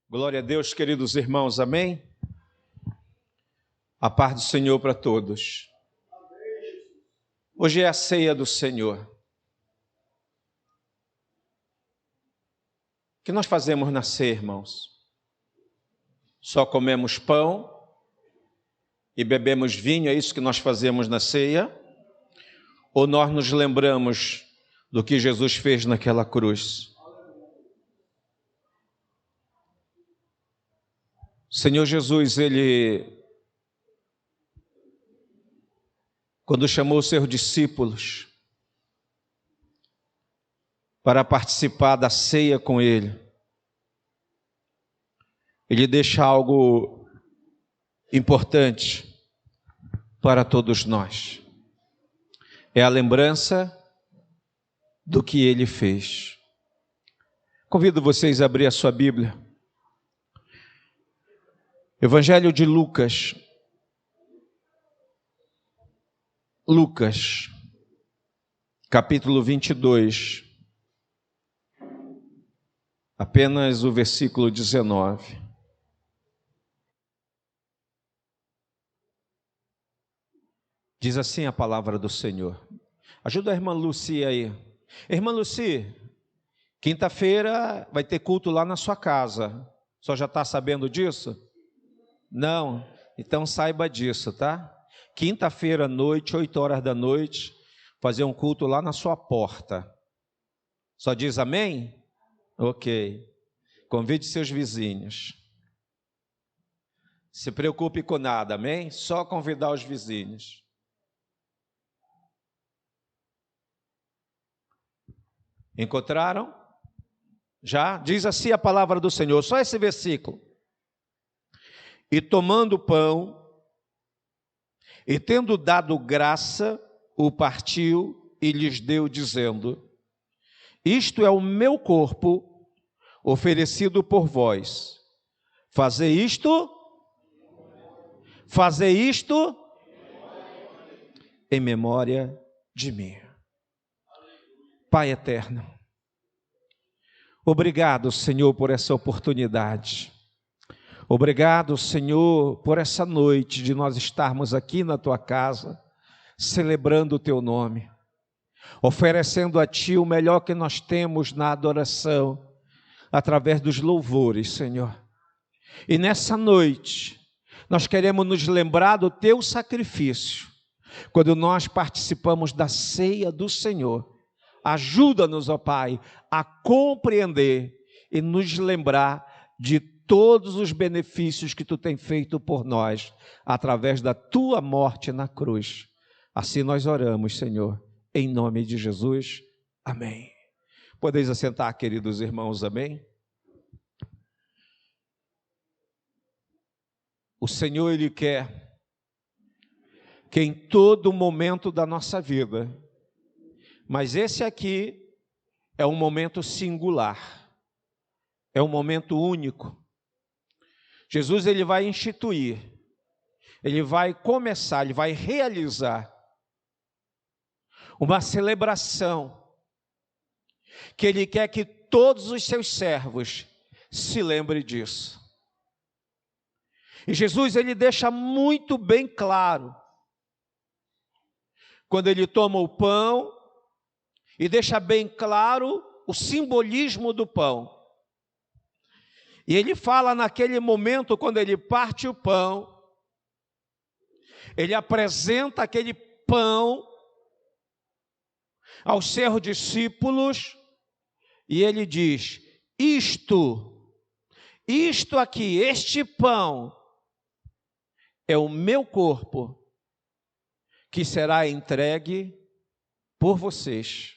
Glória a Deus, queridos irmãos, amém? A paz do Senhor para todos. Hoje é a ceia do Senhor. O que nós fazemos na ceia, irmãos? Só comemos pão e bebemos vinho, é isso que nós fazemos na ceia? Ou nós nos lembramos do que Jesus fez naquela cruz? O Senhor Jesus, quando chamou os seus discípulos para participar da ceia com Ele deixa algo importante para todos nós. É a lembrança do que Ele fez. Convido vocês a abrir a sua Bíblia. Evangelho de Lucas. Lucas, capítulo 22. Apenas o versículo 19. Diz assim a palavra do Senhor. Ajuda a irmã Luci aí. Irmã Luci, quinta-feira vai ter culto lá na sua casa. Só já está sabendo disso? Não? Então saiba disso, tá? Quinta-feira à noite, 8 horas da noite, fazer um culto lá na sua porta. Só diz amém? Ok. Convide seus vizinhos. Se preocupe com nada, amém? Só convidar os vizinhos. Encontraram? Já? Diz assim a palavra do Senhor, só esse versículo. E tomando o pão, e tendo dado graça, o partiu e lhes deu, dizendo: isto é o meu corpo, oferecido por vós. Fazer isto em memória de mim. Pai eterno, obrigado, Senhor, por essa oportunidade. Obrigado, Senhor, por essa noite de nós estarmos aqui na Tua casa, celebrando o Teu nome, oferecendo a Ti o melhor que nós temos na adoração, através dos louvores, Senhor. E nessa noite, nós queremos nos lembrar do Teu sacrifício, quando nós participamos da ceia do Senhor. Ajuda-nos, ó Pai, a compreender e nos lembrar de todos os benefícios que Tu tem feito por nós, através da Tua morte na cruz. Assim nós oramos, Senhor, em nome de Jesus. Amém. Podeis assentar, queridos irmãos, amém? O Senhor, Ele quer que em todo momento da nossa vida, mas esse aqui é um momento singular, é um momento único. Jesus, Ele vai instituir, Ele vai começar, Ele vai realizar uma celebração que Ele quer que todos os seus servos se lembrem disso. E Jesus, Ele deixa muito bem claro, quando Ele toma o pão, e deixa bem claro o simbolismo do pão. E Ele fala naquele momento, quando Ele parte o pão, Ele apresenta aquele pão aos seus discípulos, e Ele diz: isto aqui, este pão, é o meu corpo, que será entregue por vocês,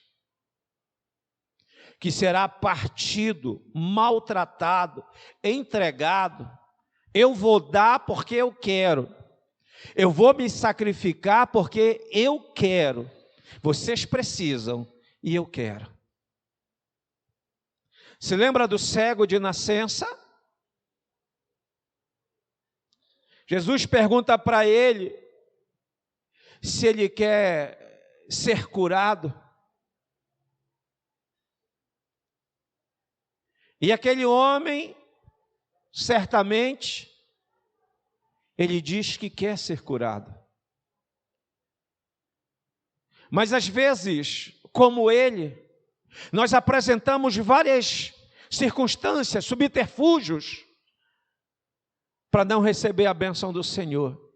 que será partido, maltratado, entregado. Eu vou dar porque eu quero, eu vou me sacrificar porque eu quero. Vocês precisam e eu quero. Se lembra do cego de nascença? Jesus pergunta para ele se ele quer ser curado. E aquele homem certamente, ele diz que quer ser curado. Mas às vezes, como ele, nós apresentamos várias circunstâncias, subterfúgios, para não receber a bênção do Senhor.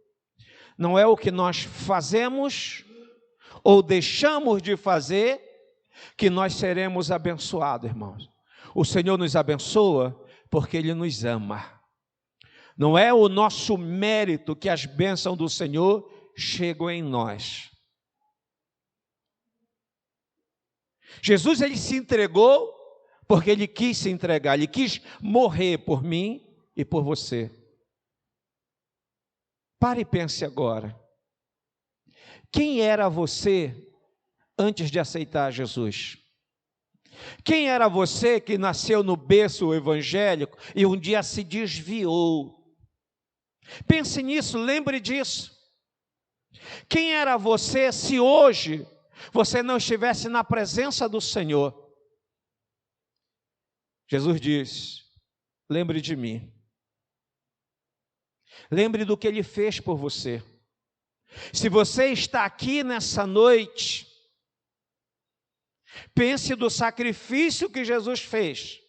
Não é o que nós fazemos ou deixamos de fazer que nós seremos abençoados, irmãos. O Senhor nos abençoa porque Ele nos ama. Não é o nosso mérito que as bênçãos do Senhor chegam em nós. Jesus, Ele se entregou porque Ele quis se entregar, Ele quis morrer por mim e por você. Pare e pense agora. Quem era você antes de aceitar Jesus? Quem era você que nasceu no berço evangélico e um dia se desviou? Pense nisso, lembre disso. Quem era você se hoje você não estivesse na presença do Senhor? Jesus diz: lembre de mim. Lembre do que Ele fez por você. Se você está aqui nessa noite, pense do sacrifício que Jesus fez.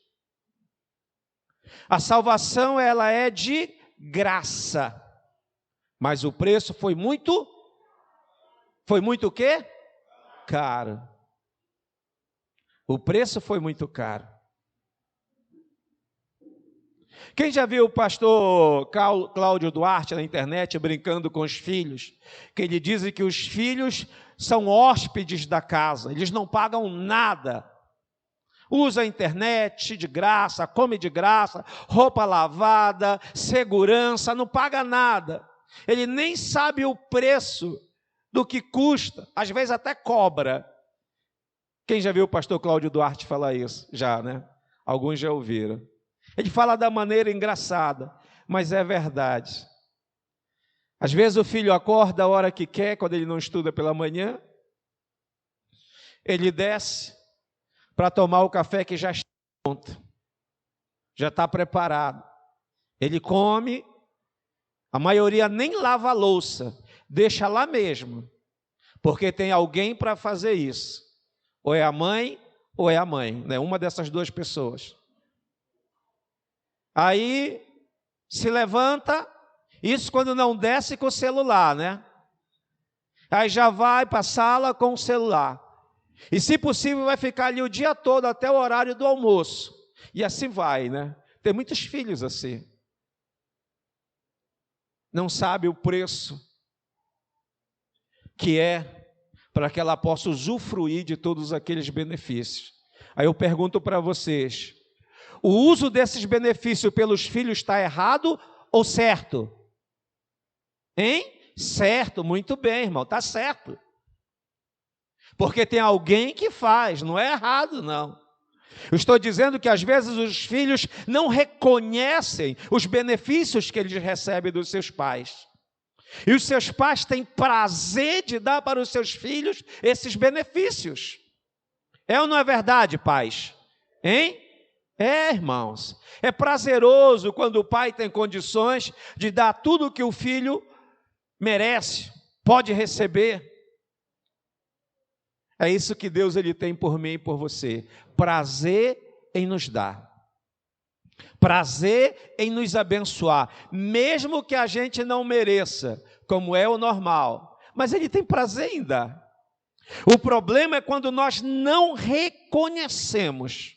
A salvação, ela é de graça, mas o preço foi muito o quê? Caro. O preço foi muito caro. Quem já viu o pastor Cláudio Duarte na internet brincando com os filhos? Que ele diz que os filhos são hóspedes da casa, eles não pagam nada. Usa a internet de graça, come de graça, roupa lavada, segurança, não paga nada. Ele nem sabe o preço do que custa, às vezes até cobra. Quem já viu o pastor Cláudio Duarte falar isso? Já, né? Alguns já ouviram. Ele fala da maneira engraçada, mas é verdade. Às vezes o filho acorda a hora que quer, quando ele não estuda pela manhã, ele desce para tomar o café que já está pronto, já está preparado. Ele come, a maioria nem lava a louça, deixa lá mesmo, porque tem alguém para fazer isso. Ou é a mãe, né? Uma dessas duas pessoas. Aí se levanta, isso quando não desce com o celular, né? Aí já vai para a sala com o celular. E se possível vai ficar ali o dia todo até o horário do almoço. E assim vai, né? Tem muitos filhos assim. Não sabe o preço que é para que ela possa usufruir de todos aqueles benefícios. Aí eu pergunto para vocês, o uso desses benefícios pelos filhos está errado ou certo? Hein? Certo, muito bem, irmão, está certo. Porque tem alguém que faz, não é errado, não. Eu estou dizendo que às vezes os filhos não reconhecem os benefícios que eles recebem dos seus pais. E os seus pais têm prazer de dar para os seus filhos esses benefícios. É ou não é verdade, pais? Hein? É, irmãos. É prazeroso quando o pai tem condições de dar tudo o que o filho merece, pode receber. É isso que Deus ele tem por mim e por você. Prazer em nos dar. Prazer em nos abençoar. Mesmo que a gente não mereça, como é o normal. Mas Ele tem prazer em dar. O problema é quando nós não reconhecemos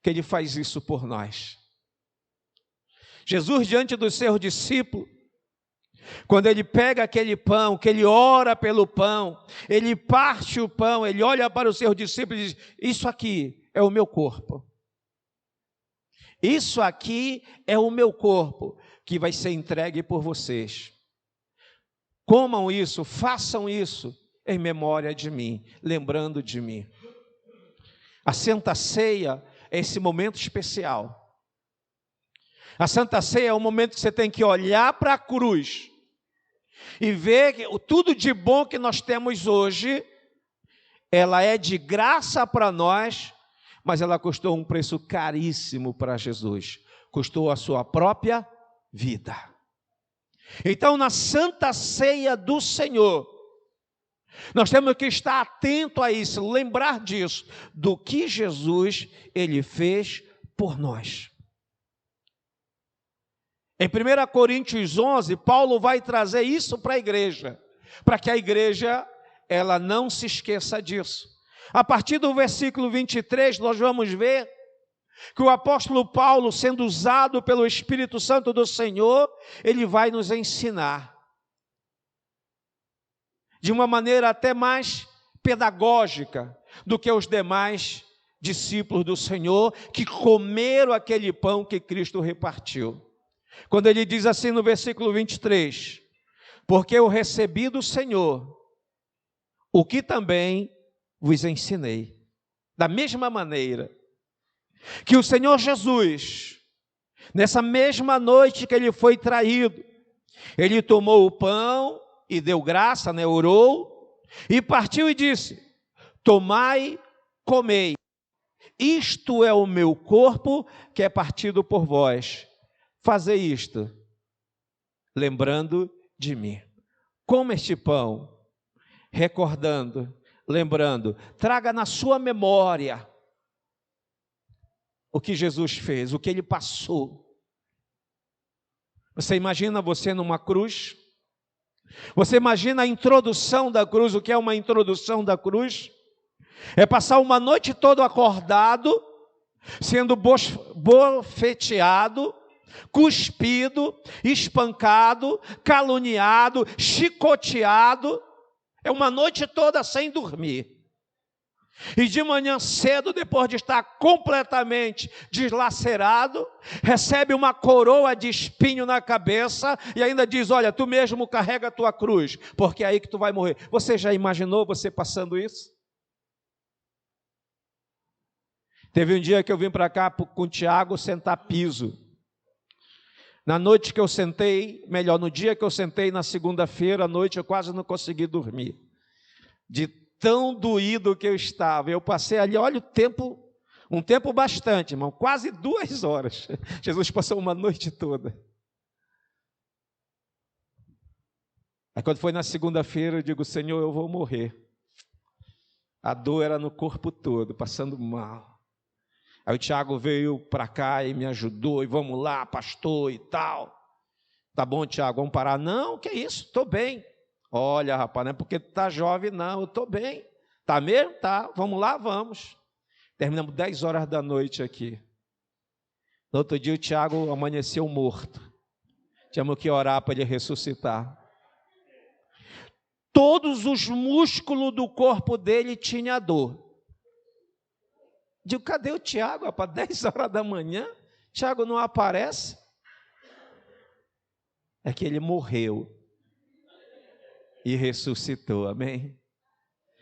que Ele faz isso por nós. Jesus, diante dos seus discípulos, quando Ele pega aquele pão, que Ele ora pelo pão, Ele parte o pão, Ele olha para os seus discípulos e diz: isso aqui é o meu corpo. Isso aqui é o meu corpo, que vai ser entregue por vocês. Comam isso, façam isso, em memória de mim, lembrando de mim. A Santa Ceia é esse momento especial. A Santa Ceia é o momento que você tem que olhar para a cruz e ver que tudo de bom que nós temos hoje, ela é de graça para nós, mas ela custou um preço caríssimo para Jesus. custou a sua própria vida. Então, na Santa Ceia do Senhor, nós temos que estar atento a isso, lembrar disso, do que Jesus, Ele fez por nós. Em 1 Coríntios 11, Paulo vai trazer isso para a igreja, para que a igreja, ela não se esqueça disso. A partir do versículo 23, nós vamos ver que o apóstolo Paulo, sendo usado pelo Espírito Santo do Senhor, ele vai nos ensinar, de uma maneira até mais pedagógica do que os demais discípulos do Senhor, que comeram aquele pão que Cristo repartiu. Quando ele diz assim no versículo 23, porque eu recebi do Senhor o que também vos ensinei. Da mesma maneira que o Senhor Jesus, nessa mesma noite que ele foi traído, ele tomou o pão e deu graça, orou, e partiu e disse, tomai, comei, isto é o meu corpo que é partido por vós. Fazer isto, lembrando de mim. Coma este pão, recordando, lembrando. Traga na sua memória o que Jesus fez, o que Ele passou. Você imagina você numa cruz? Você imagina a introdução da cruz, o que é uma introdução da cruz? É passar uma noite toda acordado, sendo bofeteado, cuspido, espancado, caluniado, chicoteado, é uma noite toda sem dormir. E de manhã cedo, depois de estar completamente deslacerado, recebe uma coroa de espinho na cabeça e ainda diz, olha, tu mesmo carrega a tua cruz, porque é aí que tu vai morrer. Você já imaginou você passando isso? Teve um dia que eu vim para cá com o Tiago sentar piso. Na noite que eu sentei, no dia que eu sentei na segunda-feira à noite, eu quase não consegui dormir. De tão doído que eu estava. Eu passei ali, olha o tempo, um tempo bastante, irmão, quase 2 horas. Jesus passou uma noite toda. Aí quando foi na segunda-feira, eu digo, Senhor, eu vou morrer. A dor era no corpo todo, passando mal. Aí o Tiago veio para cá e me ajudou, e vamos lá, pastor e tal. Tá bom, Tiago, vamos parar? Não, que isso, estou bem. Olha, rapaz, não é porque tu tá jovem, não, eu estou bem. Tá mesmo? Tá, vamos lá, vamos. Terminamos 10 horas da noite aqui. No outro dia o Tiago amanheceu morto. Tínhamos que orar para ele ressuscitar. Todos os músculos do corpo dele tinham dor. Digo, cadê o Tiago, rapaz? 10 horas da manhã, Tiago não aparece. É que ele morreu e ressuscitou, amém?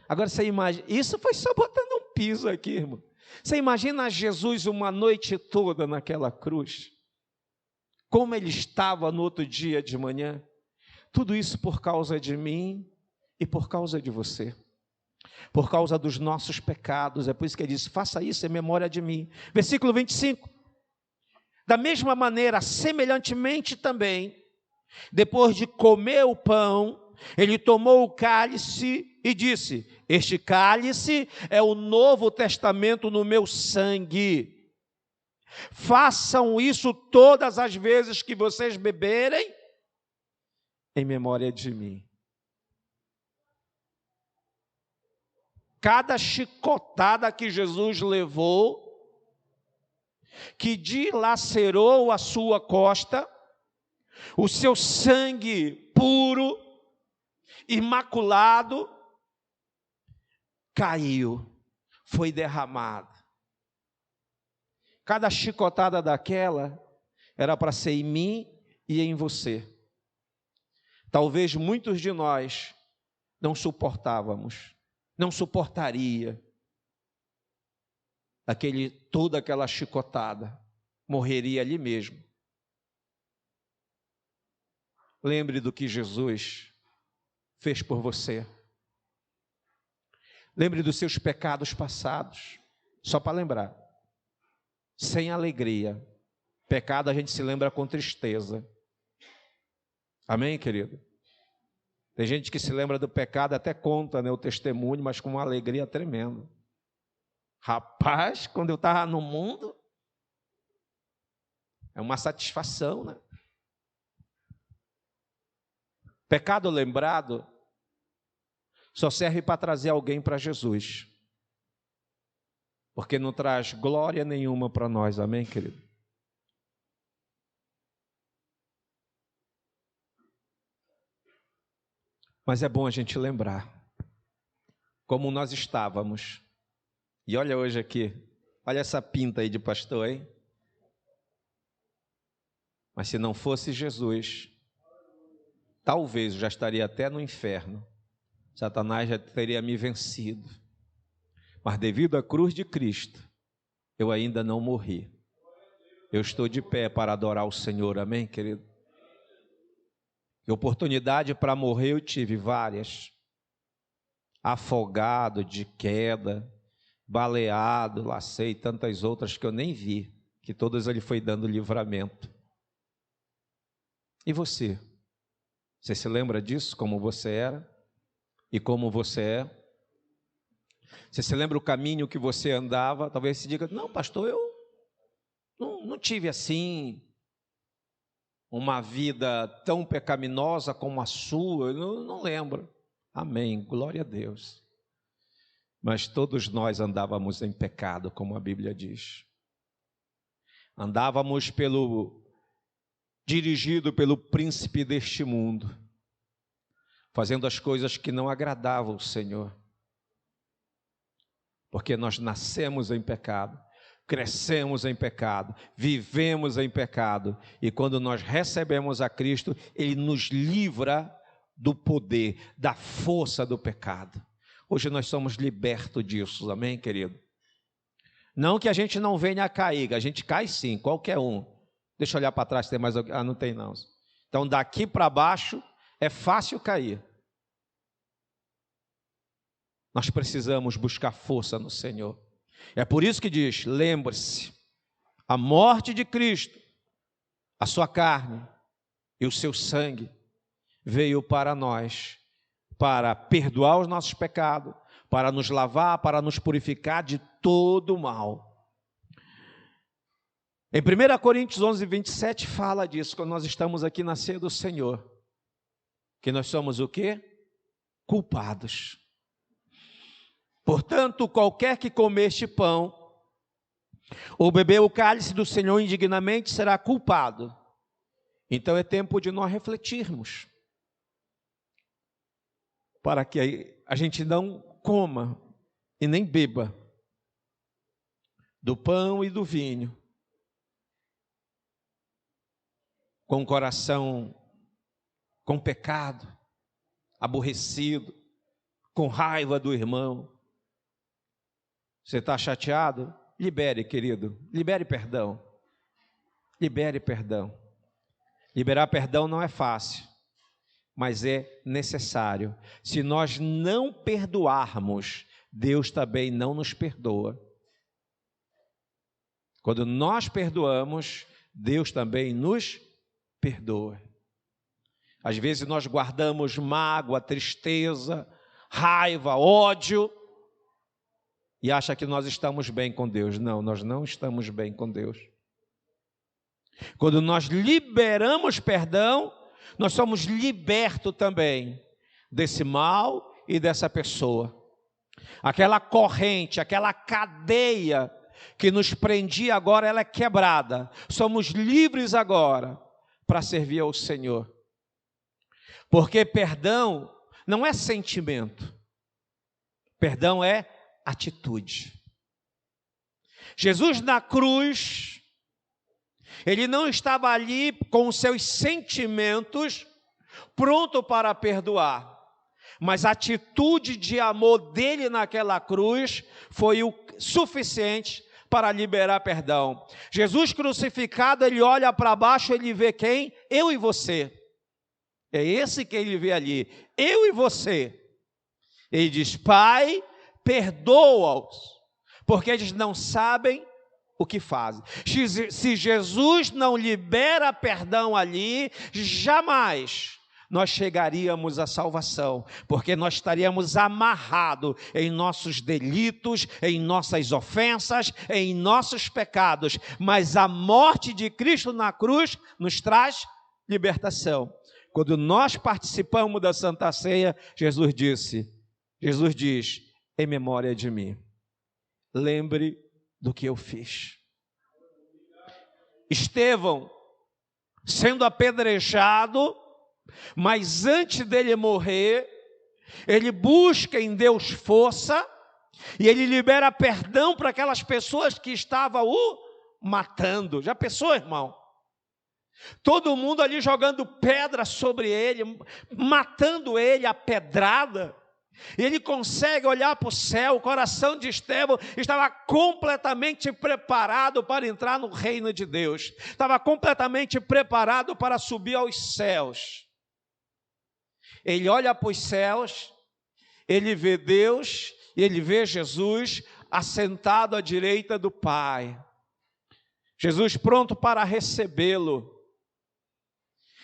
Agora você imagina, isso foi só botando um piso aqui, irmão. Você imagina Jesus uma noite toda naquela cruz, como ele estava no outro dia de manhã, tudo isso por causa de mim e por causa de você. Por causa dos nossos pecados, é por isso que ele diz, faça isso em memória de mim. Versículo 25, da mesma maneira, semelhantemente também, depois de comer o pão, ele tomou o cálice e disse, este cálice é o novo testamento no meu sangue, façam isso todas as vezes que vocês beberem, em memória de mim. Cada chicotada que Jesus levou, que dilacerou a sua costa, o seu sangue puro, imaculado, caiu, foi derramado. Cada chicotada daquela era para ser em mim e em você. Talvez muitos de nós não suportávamos. Não suportaria toda aquela chicotada, morreria ali mesmo. Lembre do que Jesus fez por você. Lembre dos seus pecados passados, só para lembrar. Sem alegria, Pecado a gente se lembra com tristeza. Amém, querido? Tem gente que se lembra do pecado, até conta, né, o testemunho, mas com uma alegria tremenda. Rapaz, quando eu estava no mundo, é uma satisfação, né? Pecado lembrado só serve para trazer alguém para Jesus, porque não traz glória nenhuma para nós, amém, querido? Mas é bom a gente lembrar como nós estávamos. E olha hoje aqui, olha essa pinta aí de pastor, hein? Mas se não fosse Jesus, talvez eu já estaria até no inferno. Satanás já teria me vencido. Mas devido à cruz de Cristo, eu ainda não morri. Eu estou de pé para adorar o Senhor, amém, querido? E oportunidade para morrer eu tive várias. Afogado, de queda, baleado, lacei, e tantas outras que eu nem vi, que todas ele foi dando livramento. E você? Você se lembra disso, como você era e como você é? Você se lembra o caminho que você andava? Talvez se diga, não, pastor, eu não tive assim uma vida tão pecaminosa como a sua, eu não lembro. Amém, glória a Deus. Mas todos nós andávamos em pecado, como a Bíblia diz. Andávamos dirigido pelo príncipe deste mundo, fazendo as coisas que não agradavam o Senhor. Porque nós nascemos em pecado, crescemos em pecado, vivemos em pecado, e quando nós recebemos a Cristo, Ele nos livra do poder, da força do pecado. Hoje nós somos libertos disso, amém, querido? Não que a gente não venha a cair, a gente cai sim, qualquer um. Deixa eu olhar para trás, tem mais alguém? Ah, não tem não. Então daqui para baixo é fácil cair. Nós precisamos buscar força no Senhor. É por isso que diz, lembre-se, a morte de Cristo, a sua carne e o seu sangue veio para nós, para perdoar os nossos pecados, para nos lavar, para nos purificar de todo o mal. Em 1 Coríntios 11, 27 fala disso, quando nós estamos aqui na ceia do Senhor, que nós somos o quê? Culpados. Portanto, qualquer que comer este pão, ou beber o cálice do Senhor indignamente, será culpado. Então é tempo de nós refletirmos, para que a gente não coma e nem beba do pão e do vinho, com o coração com pecado, aborrecido, com raiva do irmão. Você está chateado? Libere, querido, libere perdão. Libere perdão. Liberar perdão não é fácil, mas é necessário. Se nós não perdoarmos, Deus também não nos perdoa. Quando nós perdoamos, Deus também nos perdoa. Às vezes nós guardamos mágoa, tristeza, raiva, ódio, e acha que nós estamos bem com Deus. Não, nós não estamos bem com Deus. Quando nós liberamos perdão, nós somos libertos também desse mal e dessa pessoa. Aquela corrente, aquela cadeia que nos prendia agora, ela é quebrada. Somos livres agora para servir ao Senhor. Porque perdão não é sentimento. Perdão é atitude. Jesus na cruz, Ele não estava ali com os seus sentimentos pronto para perdoar, mas a atitude de amor dele naquela cruz foi o suficiente para liberar perdão. Jesus crucificado, ele olha para baixo, ele vê quem? Eu e você. É esse que ele vê ali, eu e você. Ele diz, Pai, perdoa-os, porque eles não sabem o que fazem. Se Jesus não libera perdão ali, jamais nós chegaríamos à salvação, porque nós estaríamos amarrados em nossos delitos, em nossas ofensas, em nossos pecados. Mas a morte de Cristo na cruz nos traz libertação. Quando nós participamos da Santa Ceia, Jesus diz, em memória de mim, lembre do que eu fiz. Estevão, sendo apedrejado, mas antes dele morrer, ele busca em Deus força, e ele libera perdão para aquelas pessoas que estavam o matando. Já pensou, irmão? Todo mundo ali jogando pedra sobre ele, matando ele a pedrada. E ele consegue olhar para o céu. O coração de Estevão estava completamente preparado para entrar no reino de Deus. Estava completamente preparado para subir aos céus. Ele olha para os céus, ele vê Deus e ele vê Jesus assentado à direita do Pai. Jesus pronto para recebê-lo.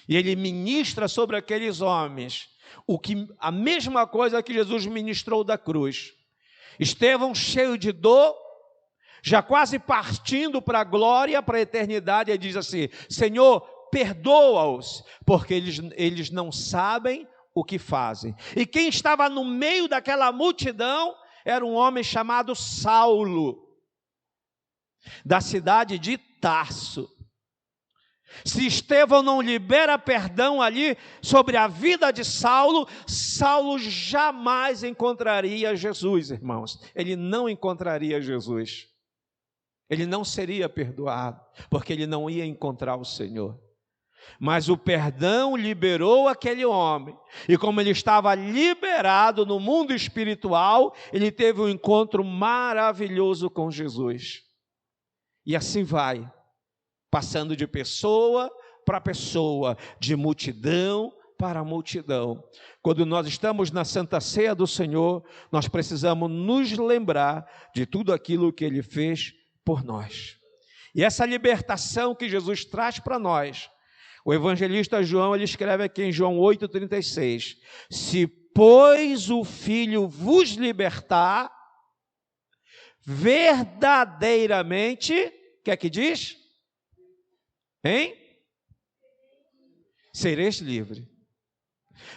E ele ministra sobre aqueles homens a mesma coisa que Jesus ministrou da cruz. Estevão, cheio de dor, já quase partindo para a glória, para a eternidade, ele diz assim: Senhor, perdoa-os, porque eles não sabem o que fazem. E quem estava no meio daquela multidão era um homem chamado Saulo, da cidade de Tarso. Se Estevão não libera perdão ali sobre a vida de Saulo, Saulo jamais encontraria Jesus, irmãos. Ele não encontraria Jesus. Ele não seria perdoado, porque ele não ia encontrar o Senhor. Mas o perdão liberou aquele homem, e como ele estava liberado no mundo espiritual, ele teve um encontro maravilhoso com Jesus. E assim vai, passando de pessoa para pessoa, de multidão para multidão. Quando nós estamos na Santa Ceia do Senhor, nós precisamos nos lembrar de tudo aquilo que Ele fez por nós. E essa libertação que Jesus traz para nós, o evangelista João, ele escreve aqui em João 8,36, se, pois, o Filho vos libertar, verdadeiramente, o que é que diz? Hein? Sereis livre.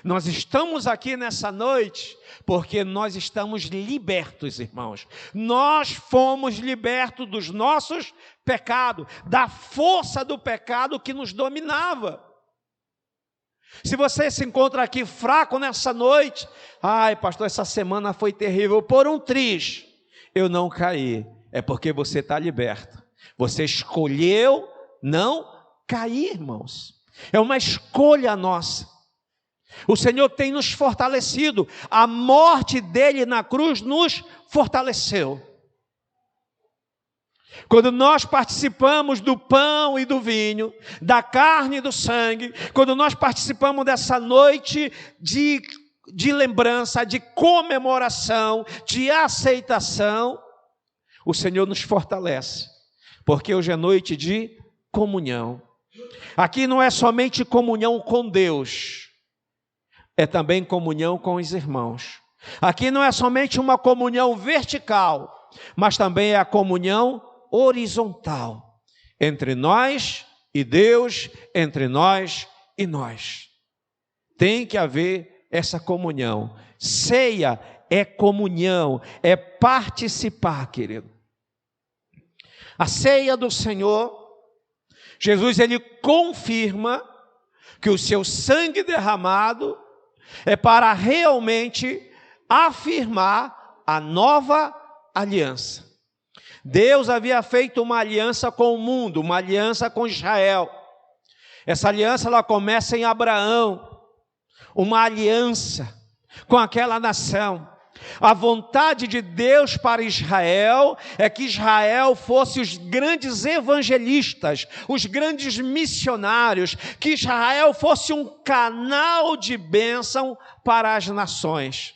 Nós estamos aqui nessa noite porque nós estamos libertos, irmãos. Nós fomos libertos dos nossos pecados, da força do pecado que nos dominava. Se você se encontra aqui fraco nessa noite, ai pastor, essa semana foi terrível, por um triz, eu não caí, é porque você está liberto. Você escolheu não cair, irmãos. É uma escolha nossa. O Senhor tem nos fortalecido. A morte dele na cruz nos fortaleceu. Quando nós participamos do pão e do vinho, da carne e do sangue, quando nós participamos dessa noite de lembrança, de comemoração, de aceitação, o Senhor nos fortalece, porque hoje é noite de comunhão. Aqui não é somente comunhão com Deus, é também comunhão com os irmãos. Aqui não é somente uma comunhão vertical, mas também é a comunhão horizontal, entre nós e Deus, entre nós e nós. Tem que haver essa comunhão. Ceia é comunhão, é participar, querido. A ceia do Senhor, Jesus, ele confirma que o seu sangue derramado é para realmente afirmar a nova aliança. Deus havia feito uma aliança com o mundo, uma aliança com Israel. Essa aliança ela começa em Abraão, uma aliança com aquela nação. A vontade de Deus para Israel é que Israel fosse os grandes evangelistas, os grandes missionários, que Israel fosse um canal de bênção para as nações.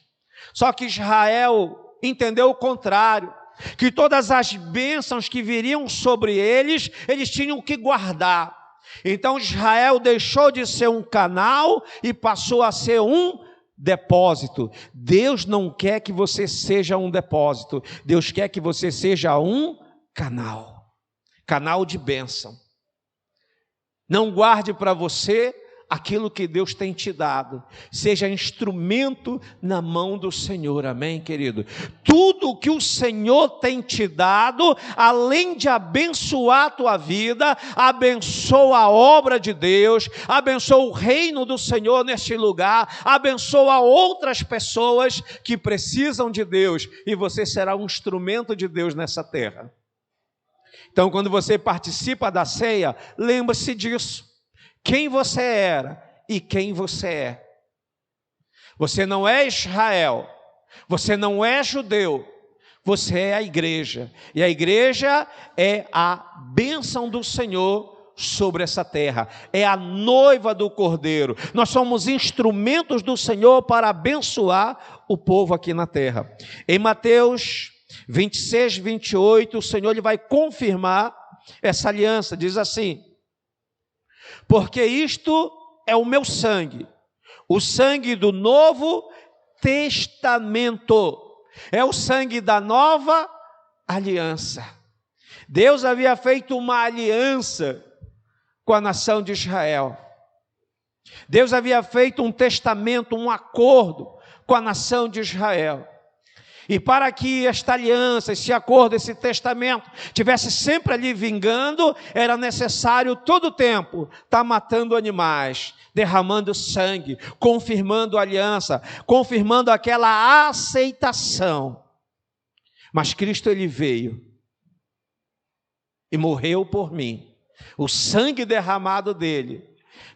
Só que Israel entendeu o contrário. que todas as bênçãos que viriam sobre eles, eles tinham que guardar. Então Israel deixou de ser um canal e passou a ser um depósito. Deus não quer que você seja um depósito, Deus quer que você seja um canal, canal de bênção. Não guarde para você aquilo que Deus tem te dado, seja instrumento na mão do Senhor, amém, querido? Tudo que o Senhor tem te dado, além de abençoar a tua vida, abençoa a obra de Deus, abençoa o reino do Senhor neste lugar, abençoa outras pessoas que precisam de Deus, e você será um instrumento de Deus nessa terra. Então, quando você participa da ceia, lembre-se disso. Quem você era e quem você é. Você não é Israel, você não é judeu, você é a igreja. E a igreja é a bênção do Senhor sobre essa terra. É a noiva do Cordeiro. Nós somos instrumentos do Senhor para abençoar o povo aqui na terra. Em Mateus 26, 28, o Senhor ele vai confirmar essa aliança. Diz assim: porque isto é o meu sangue, o sangue do Novo Testamento, é o sangue da nova aliança. Deus havia feito uma aliança com a nação de Israel. Deus havia feito um testamento, um acordo com a nação de Israel. E para que esta aliança, esse acordo, esse testamento tivesse sempre ali vingando, era necessário todo o tempo estar matando animais, derramando sangue, confirmando a aliança, confirmando aquela aceitação. Mas Cristo ele veio e morreu por mim. O sangue derramado dele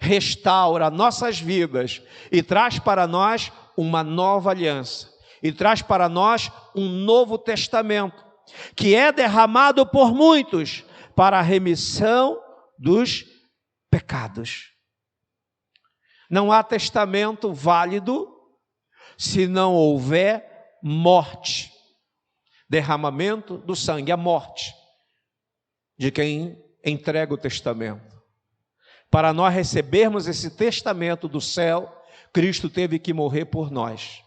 restaura nossas vidas e traz para nós uma nova aliança. E traz para nós um novo testamento, que é derramado por muitos para a remissão dos pecados. Não há testamento válido se não houver morte, derramamento do sangue, a morte de quem entrega o testamento. Para nós recebermos esse testamento do céu, Cristo teve que morrer por nós.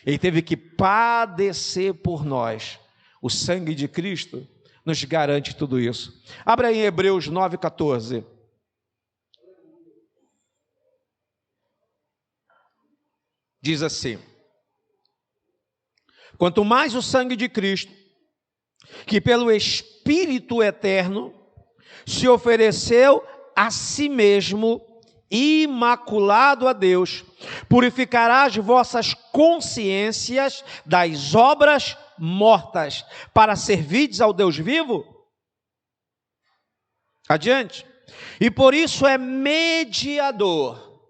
Ele teve que padecer por nós. O sangue de Cristo nos garante tudo isso. Abra aí em Hebreus 9,14. Diz assim: quanto mais o sangue de Cristo, que pelo Espírito eterno se ofereceu a si mesmo, imaculado a Deus, purificará as vossas consciências das obras mortas, para servirdes ao Deus vivo? Adiante. E por isso é mediador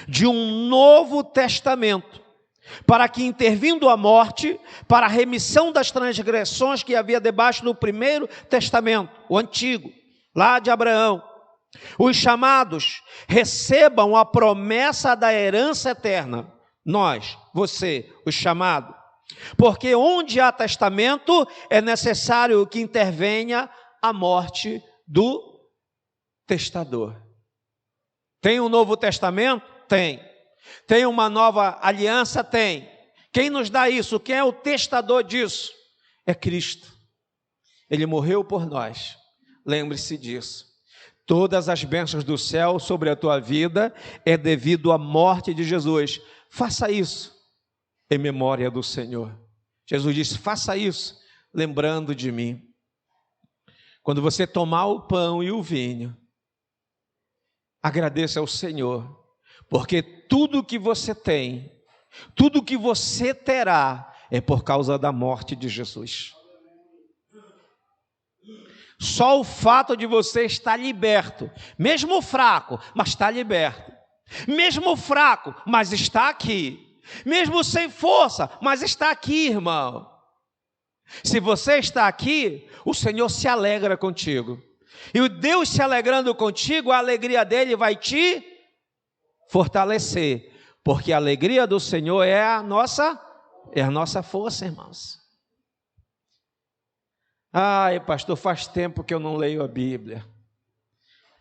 de um novo testamento, para que, intervindo a morte, para a remissão das transgressões que havia debaixo do primeiro testamento, o antigo, lá de Abraão, os chamados recebam a promessa da herança eterna. Nós, você, os chamados. Porque onde há testamento, é necessário que intervenha a morte do testador. Tem um novo testamento? Tem. Tem uma nova aliança? Tem. Quem nos dá isso? Quem é o testador disso? É Cristo. Ele morreu por nós. Lembre-se disso. Todas as bênçãos do céu sobre a tua vida é devido à morte de Jesus. Faça isso em memória do Senhor. Jesus disse: faça isso lembrando de mim. Quando você tomar o pão e o vinho, agradeça ao Senhor, porque tudo que você tem, tudo que você terá, é por causa da morte de Jesus. Só o fato de você estar liberto, mesmo fraco, mas está liberto. Mesmo fraco, mas está aqui. Mesmo sem força, mas está aqui, irmão. Se você está aqui, o Senhor se alegra contigo. E o Deus se alegrando contigo, a alegria dele vai te fortalecer. Porque a alegria do Senhor é a nossa É a nossa força, irmãos. Ai, pastor, faz tempo que eu não leio a Bíblia.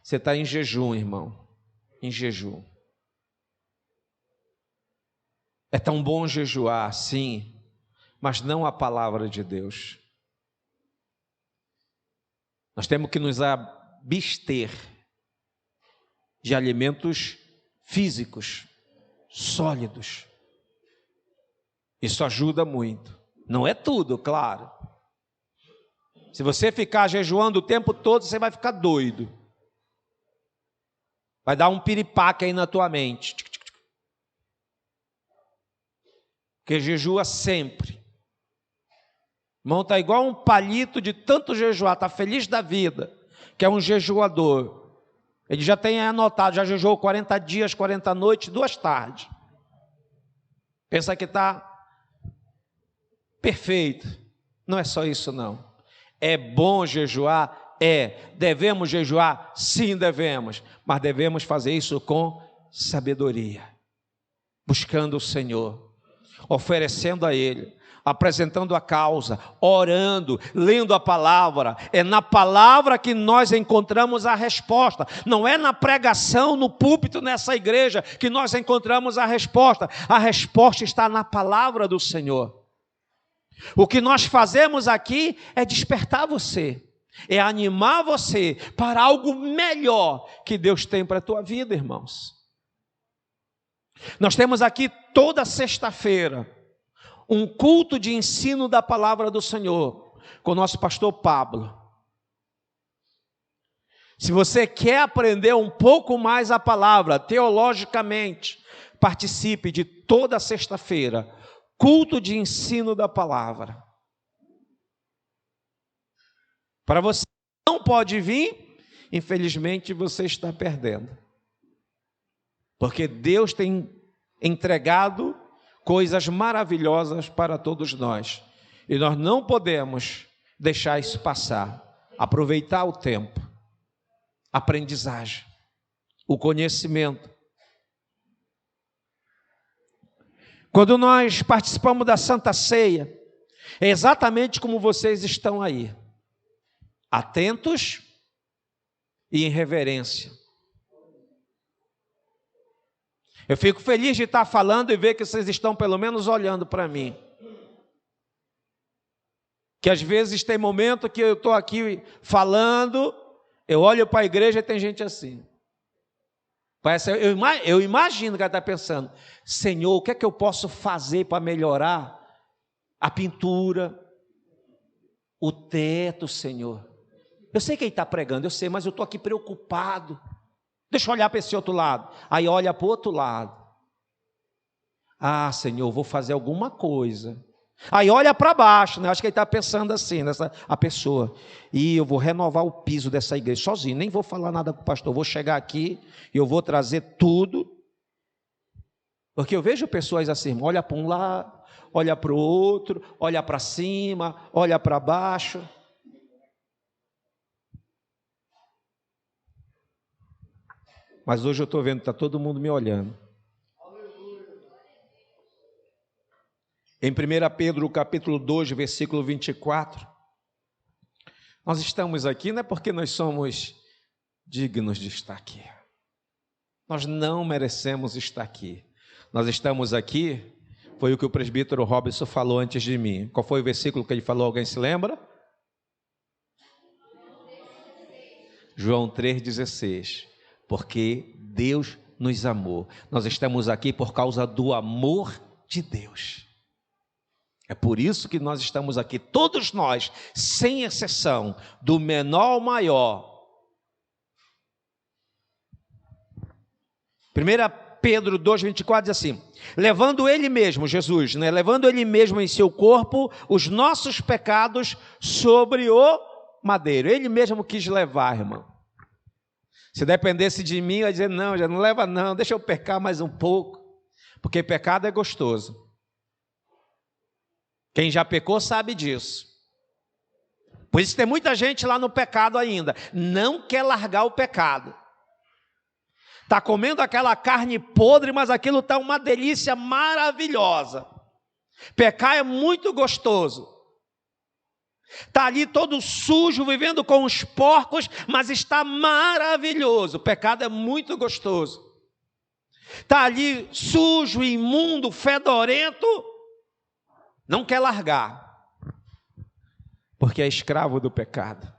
Você está em jejum, irmão. Em jejum. É tão bom jejuar, sim, mas não a palavra de Deus. Nós temos que nos abster de alimentos físicos, sólidos. Isso ajuda muito. Não é tudo, claro. Se você ficar jejuando o tempo todo, você vai ficar doido. Vai dar um piripaque aí na tua mente. Porque jejua sempre. Irmão, está igual um palito de tanto jejuar, está feliz da vida, que é um jejuador. Ele já tem anotado, já jejuou 40 dias, 40 noites, 2 tardes. Pensa que está perfeito. Não é só isso, não. É bom jejuar? É. Devemos jejuar? Sim, devemos. Mas devemos fazer isso com sabedoria. Buscando o Senhor. Oferecendo a Ele. Apresentando a causa. Orando. Lendo a palavra. É na palavra que nós encontramos a resposta. Não é na pregação, no púlpito, nessa igreja, que nós encontramos a resposta. A resposta está na palavra do Senhor. O que nós fazemos aqui é despertar você, é animar você para algo melhor que Deus tem para a tua vida, irmãos. Nós temos aqui toda sexta-feira um culto de ensino da palavra do Senhor com o nosso pastor Pablo. Se você quer aprender um pouco mais a palavra teologicamente, participe de toda sexta-feira. Culto de ensino da palavra. Para você que não pode vir, infelizmente você está perdendo. Porque Deus tem entregado coisas maravilhosas para todos nós. E nós não podemos deixar isso passar. Aproveitar o tempo. Aprendizagem. O conhecimento. Quando nós participamos da Santa Ceia, é exatamente como vocês estão aí, atentos e em reverência. Eu fico feliz de estar falando e ver que vocês estão pelo menos olhando para mim. Que às vezes tem momento que eu estou aqui falando, eu olho para a igreja e tem gente assim. Parece, eu imagino que ela está pensando, Senhor, o que é que eu posso fazer para melhorar a pintura, o teto, Senhor? Eu sei que ele está pregando, eu sei, mas eu estou aqui preocupado. Deixa eu olhar para esse outro lado. Aí olha para o outro lado. Ah, Senhor, vou fazer alguma coisa. Aí olha para baixo, né? Acho que ele está pensando assim, a pessoa. E eu vou renovar o piso dessa igreja sozinho, nem vou falar nada com o pastor. Vou chegar aqui e eu vou trazer tudo. Porque eu vejo pessoas assim, olha para um lado, olha para o outro, olha para cima, olha para baixo. Mas hoje eu estou vendo que está todo mundo me olhando. Em 1 Pedro, capítulo 2, versículo 24, nós estamos aqui não é porque nós somos dignos de estar aqui. Nós não merecemos estar aqui. Nós estamos aqui, foi o que o presbítero Robson falou antes de mim. Qual foi o versículo que ele falou? Alguém se lembra? João 3,16. Porque Deus nos amou. Nós estamos aqui por causa do amor de Deus. É por isso que nós estamos aqui, todos nós, sem exceção, do menor ao maior. 1 Pedro 2,24 diz assim, levando ele mesmo, Jesus, né? Levando ele mesmo em seu corpo os nossos pecados sobre o madeiro. Ele mesmo quis levar, irmão. Se dependesse de mim, eu ia dizer, não, já não leva não, deixa eu pecar mais um pouco, porque pecado é gostoso. Quem já pecou sabe disso. Por isso tem muita gente lá no pecado ainda, não quer largar o pecado. Está comendo aquela carne podre, mas aquilo está uma delícia maravilhosa. Pecar é muito gostoso. Está ali todo sujo, vivendo com os porcos, mas está maravilhoso. O pecado é muito gostoso. Está ali sujo, imundo, fedorento, não quer largar, porque é escravo do pecado.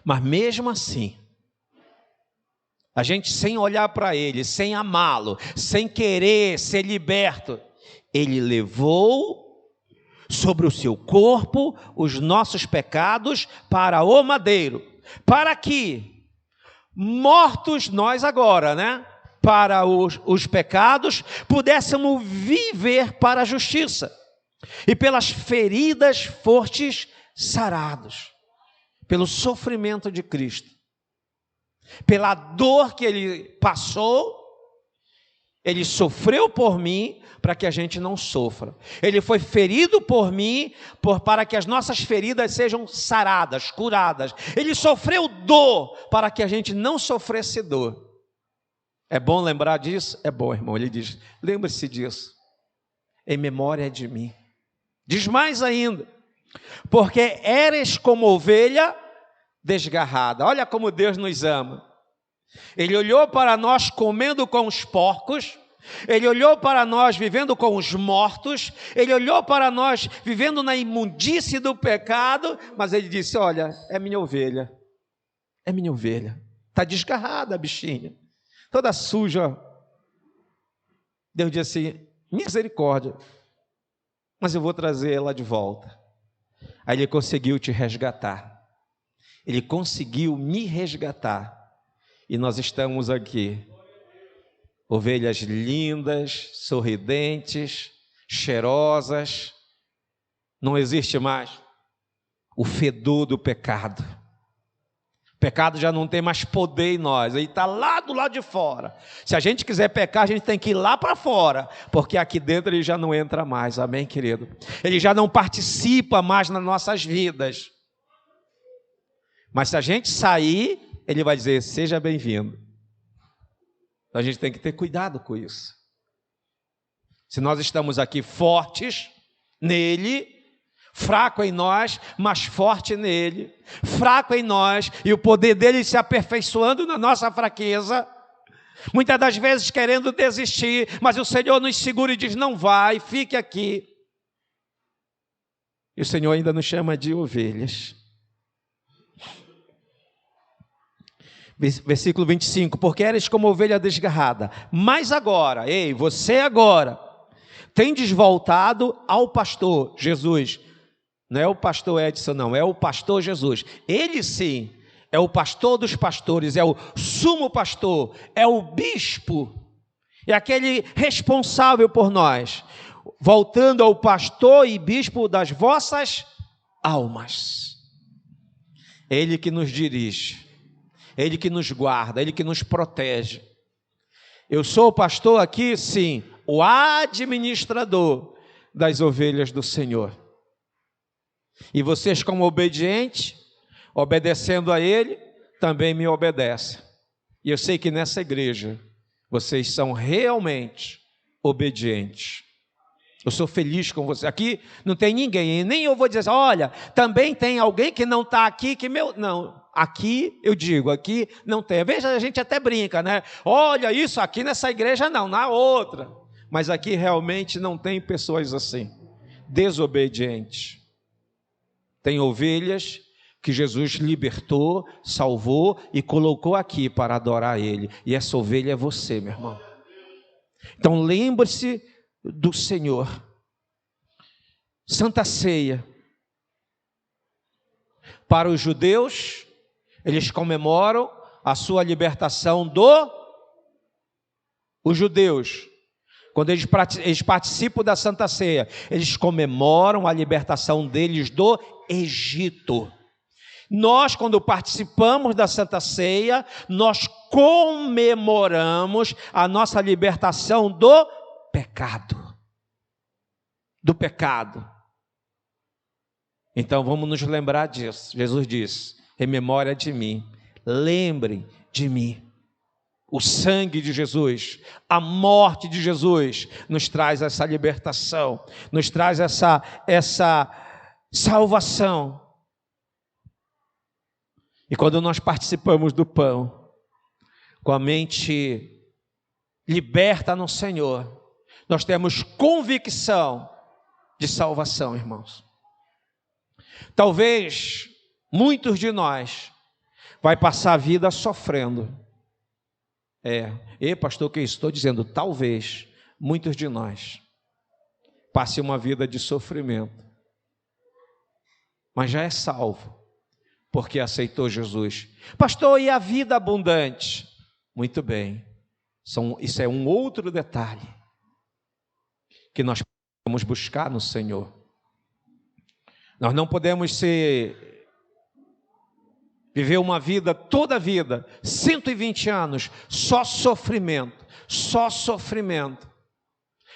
Mas mesmo assim, a gente sem olhar para ele, sem amá-lo, sem querer ser liberto, ele levou sobre o seu corpo os nossos pecados para o madeiro, para que, mortos nós agora, né? Para os pecados, pudéssemos viver para a justiça, e pelas feridas fostes sarados, pelo sofrimento de Cristo, pela dor que ele passou. Ele sofreu por mim para que a gente não sofra. Ele foi ferido por mim para que as nossas feridas sejam saradas, curadas. Ele sofreu dor para que a gente não sofresse dor. É bom lembrar disso? É bom, irmão. Ele diz, lembre-se disso, em memória de mim. Diz mais ainda, porque eres como ovelha desgarrada. Olha como Deus nos ama. Ele olhou para nós comendo com os porcos, ele olhou para nós vivendo com os mortos, ele olhou para nós vivendo na imundície do pecado, mas ele disse, olha, é minha ovelha, está desgarrada a bichinha, toda suja. Deus disse assim, misericórdia, mas eu vou trazer ela de volta. Aí ele conseguiu te resgatar, ele conseguiu me resgatar. E nós estamos aqui, ovelhas lindas, sorridentes, cheirosas. Não existe mais o fedor do pecado. O pecado já não tem mais poder em nós, ele está lá do lado de fora. Se a gente quiser pecar, a gente tem que ir lá para fora, porque aqui dentro ele já não entra mais, amém, querido? Ele já não participa mais nas nossas vidas. Mas se a gente sair, ele vai dizer, seja bem-vindo. Então a gente tem que ter cuidado com isso. Se nós estamos aqui fortes nele, fraco em nós, mas forte nele, fraco em nós, e o poder dele se aperfeiçoando na nossa fraqueza, muitas das vezes querendo desistir, mas o Senhor nos segura e diz, não vai, fique aqui. E o Senhor ainda nos chama de ovelhas. Versículo 25, porque eres como ovelha desgarrada, mas agora, você agora, tendes voltado ao pastor Jesus, não é o pastor Edson não, é o pastor Jesus, ele sim, é o pastor dos pastores, é o sumo pastor, é o bispo, é aquele responsável por nós, voltando ao pastor e bispo das vossas almas, ele que nos dirige, ele que nos guarda, ele que nos protege. Eu sou o pastor aqui, sim, o administrador das ovelhas do Senhor. E vocês, como obedientes, obedecendo a ele, também me obedecem. E eu sei que nessa igreja, vocês são realmente obedientes. Eu sou feliz com você. Aqui não tem ninguém, e nem eu vou dizer, olha, também tem alguém que não está aqui, que meu... Não. Aqui, eu digo, aqui não tem. Veja, a gente até brinca, né? Olha, isso aqui nessa igreja não, na outra. Mas aqui realmente não tem pessoas assim, desobedientes. Tem ovelhas que Jesus libertou, salvou e colocou aqui para adorar Ele. E essa ovelha é você, meu irmão. Então lembre-se do Senhor. Santa Ceia. Para os judeus, eles comemoram a sua libertação os judeus, quando eles participam da Santa Ceia, eles comemoram a libertação deles do Egito. Nós, quando participamos da Santa Ceia, nós comemoramos a nossa libertação do pecado. Do pecado. Então vamos nos lembrar disso. Jesus disse, em memória de mim, lembrem de mim. O sangue de Jesus, a morte de Jesus nos traz essa libertação, nos traz essa salvação. E quando nós participamos do pão, com a mente liberta no Senhor, nós temos convicção de salvação, irmãos. Talvez muitos de nós vai passar a vida sofrendo. Pastor, que estou dizendo, talvez muitos de nós passem uma vida de sofrimento, mas já é salvo, porque aceitou Jesus. Pastor, e a vida abundante? Muito bem, isso é um outro detalhe que nós podemos buscar no Senhor. Nós não podemos viver uma vida, toda a vida, 120 anos, só sofrimento.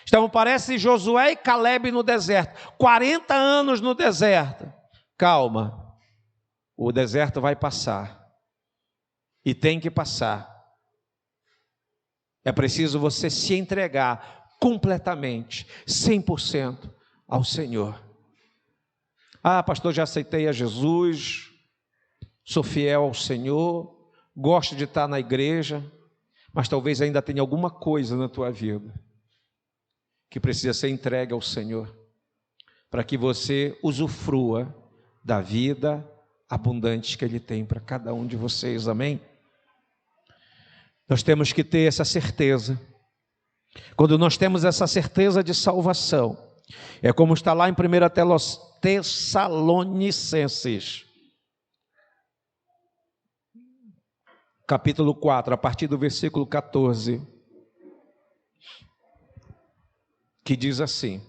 Então parece Josué e Caleb no deserto, 40 anos no deserto. Calma, o deserto vai passar, e tem que passar. É preciso você se entregar completamente, 100% ao Senhor. Pastor, já aceitei a Jesus, sou fiel ao Senhor, gosto de estar na igreja, mas talvez ainda tenha alguma coisa na tua vida que precisa ser entregue ao Senhor, para que você usufrua da vida abundante que Ele tem para cada um de vocês, amém? Nós temos que ter essa certeza. Quando nós temos essa certeza de salvação, é como está lá em 1 Tessalonicenses, capítulo 4, a partir do versículo 14, que diz assim,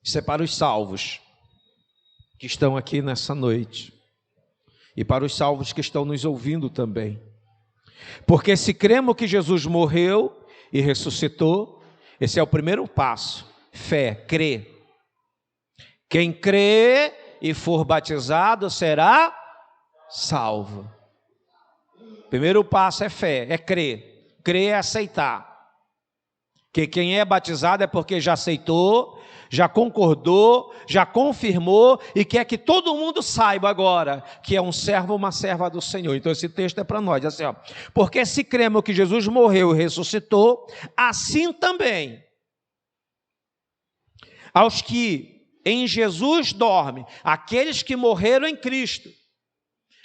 isso é para os salvos que estão aqui nessa noite, e para os salvos que estão nos ouvindo também. Porque se cremos que Jesus morreu e ressuscitou, esse é o primeiro passo, fé, crer. Quem crê e for batizado será salvo. Primeiro passo é fé, é crer. Crer é aceitar. Que quem é batizado é porque já aceitou, já concordou, já confirmou e quer que todo mundo saiba agora que é um servo ou uma serva do Senhor. Então esse texto é para nós, assim, porque se cremos que Jesus morreu e ressuscitou, assim também aos que em Jesus dormem, aqueles que morreram em Cristo.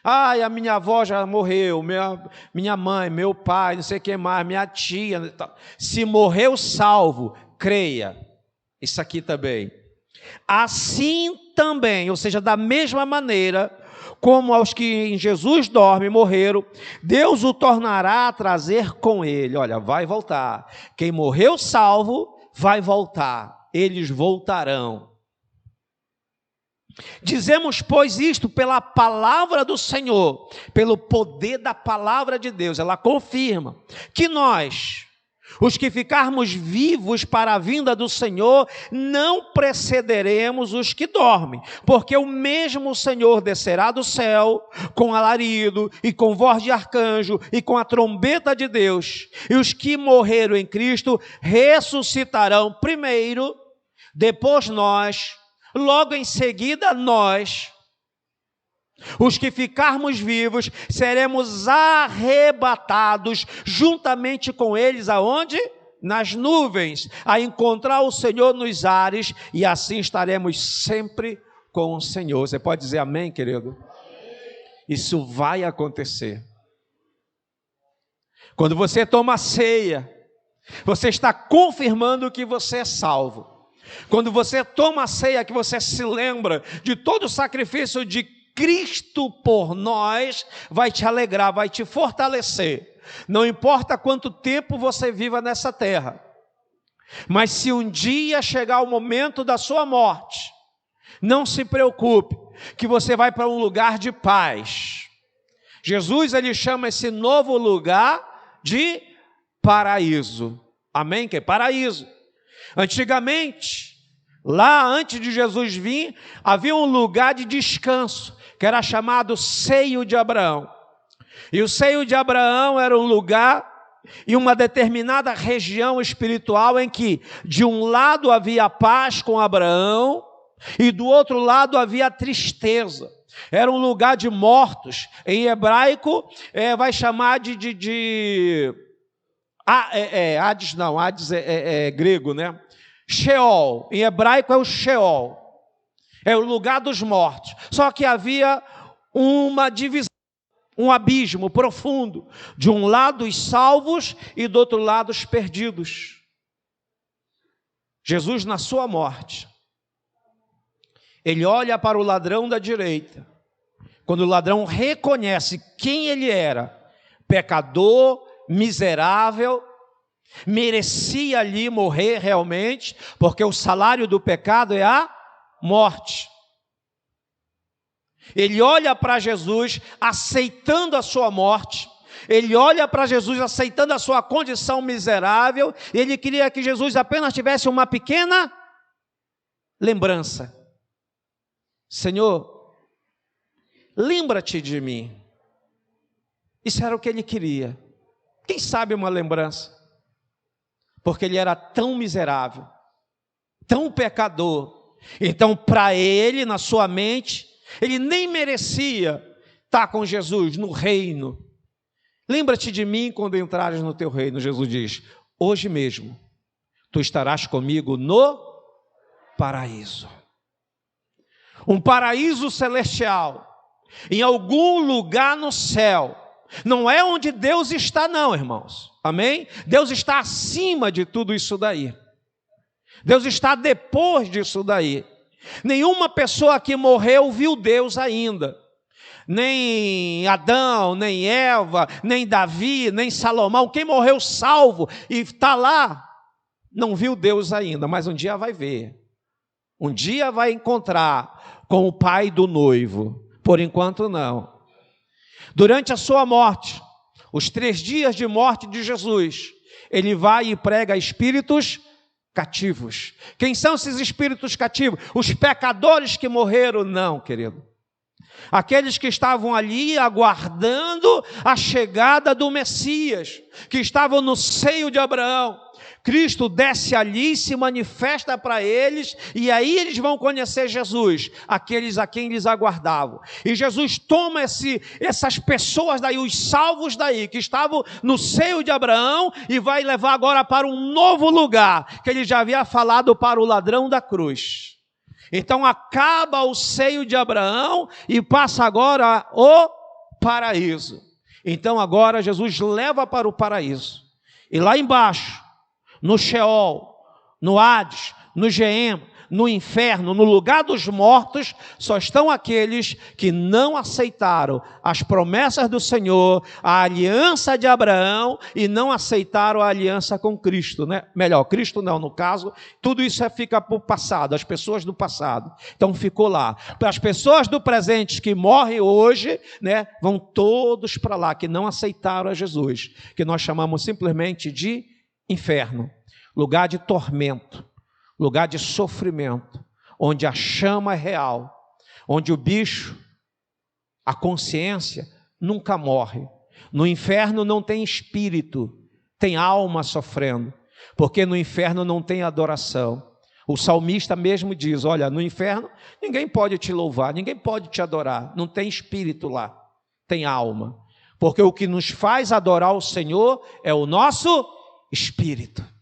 A minha avó já morreu, minha mãe, meu pai, não sei quem mais, minha tia. Se morreu salvo, creia. Isso aqui também. Assim também, ou seja, da mesma maneira, como aos que em Jesus dormem, morreram, Deus o tornará a trazer com ele. Olha, vai voltar. Quem morreu salvo, vai voltar. Eles voltarão. Dizemos, pois, isto pela palavra do Senhor, pelo poder da palavra de Deus. Ela confirma que nós, os que ficarmos vivos para a vinda do Senhor, não precederemos os que dormem, porque o mesmo Senhor descerá do céu com alarido e com voz de arcanjo e com a trombeta de Deus, e os que morreram em Cristo ressuscitarão primeiro, depois nós, logo em seguida nós, os que ficarmos vivos, seremos arrebatados juntamente com eles, aonde? Nas nuvens, a encontrar o Senhor nos ares, e assim estaremos sempre com o Senhor. Você pode dizer amém, querido? Isso vai acontecer. Quando você toma ceia, você está confirmando que você é salvo. Quando você toma a ceia, que você se lembra de todo o sacrifício de Cristo por nós, vai te alegrar, vai te fortalecer. Não importa quanto tempo você viva nessa terra, mas se um dia chegar o momento da sua morte, não se preocupe, que você vai para um lugar de paz. Jesus, ele chama esse novo lugar de paraíso. Amém? Que é paraíso. Antigamente, lá antes de Jesus vir, havia um lugar de descanso, que era chamado Seio de Abraão. E o Seio de Abraão era um lugar e uma determinada região espiritual em que de um lado havia paz com Abraão e do outro lado havia tristeza. Era um lugar de mortos. Em hebraico vai chamar Hades é grego, né? Sheol, em hebraico é o Sheol, é o lugar dos mortos. Só que havia uma divisão, um abismo profundo, de um lado os salvos e do outro lado os perdidos. Jesus, na sua morte, ele olha para o ladrão da direita. Quando o ladrão reconhece quem ele era, pecador, miserável, merecia ali morrer realmente, porque o salário do pecado é a morte. Ele olha para Jesus aceitando a sua morte, ele olha para Jesus aceitando a sua condição miserável, e ele queria que Jesus apenas tivesse uma pequena lembrança. Senhor, lembra-te de mim. Isso era o que ele queria. Quem sabe uma lembrança? Porque ele era tão miserável, tão pecador. Então, para ele, na sua mente, ele nem merecia estar com Jesus no reino. Lembra-te de mim quando entrares no teu reino, Jesus diz. Hoje mesmo, tu estarás comigo no paraíso. Um paraíso celestial, em algum lugar no céu. Não é onde Deus está não, irmãos. Amém? Deus está acima de tudo isso daí. Deus está depois disso daí. Nenhuma pessoa que morreu viu Deus ainda. Nem Adão, nem Eva, nem Davi, nem Salomão. Quem morreu salvo e está lá, não viu Deus ainda, mas um dia vai ver. Um dia vai encontrar com o pai do noivo. Por enquanto não. Durante a sua morte, os 3 dias de morte de Jesus, ele vai e prega espíritos cativos. Quem são esses espíritos cativos? Os pecadores que morreram? Não, querido. Aqueles que estavam ali aguardando a chegada do Messias, que estavam no seio de Abraão. Cristo desce ali e se manifesta para eles, e aí eles vão conhecer Jesus, aqueles a quem eles aguardavam. E Jesus toma essas pessoas daí, os salvos daí, que estavam no seio de Abraão, e vai levar agora para um novo lugar, que ele já havia falado para o ladrão da cruz. Então acaba o seio de Abraão e passa agora o paraíso. Então agora Jesus leva para o paraíso. E lá embaixo, no Sheol, no Hades, no Gehem, no inferno, no lugar dos mortos, só estão aqueles que não aceitaram as promessas do Senhor, a aliança de Abraão, e não aceitaram a aliança com Cristo, né? Melhor, Cristo não, no caso, tudo isso fica para o passado, as pessoas do passado. Então ficou lá. Para as pessoas do presente que morrem hoje, né, vão todos para lá, que não aceitaram a Jesus, que nós chamamos simplesmente de inferno, lugar de tormento, lugar de sofrimento, onde a chama é real, onde o bicho, a consciência, nunca morre. No inferno não tem espírito, tem alma sofrendo, porque no inferno não tem adoração. O salmista mesmo diz, olha, no inferno ninguém pode te louvar, ninguém pode te adorar, não tem espírito lá, tem alma, porque o que nos faz adorar o Senhor é o nosso espírito.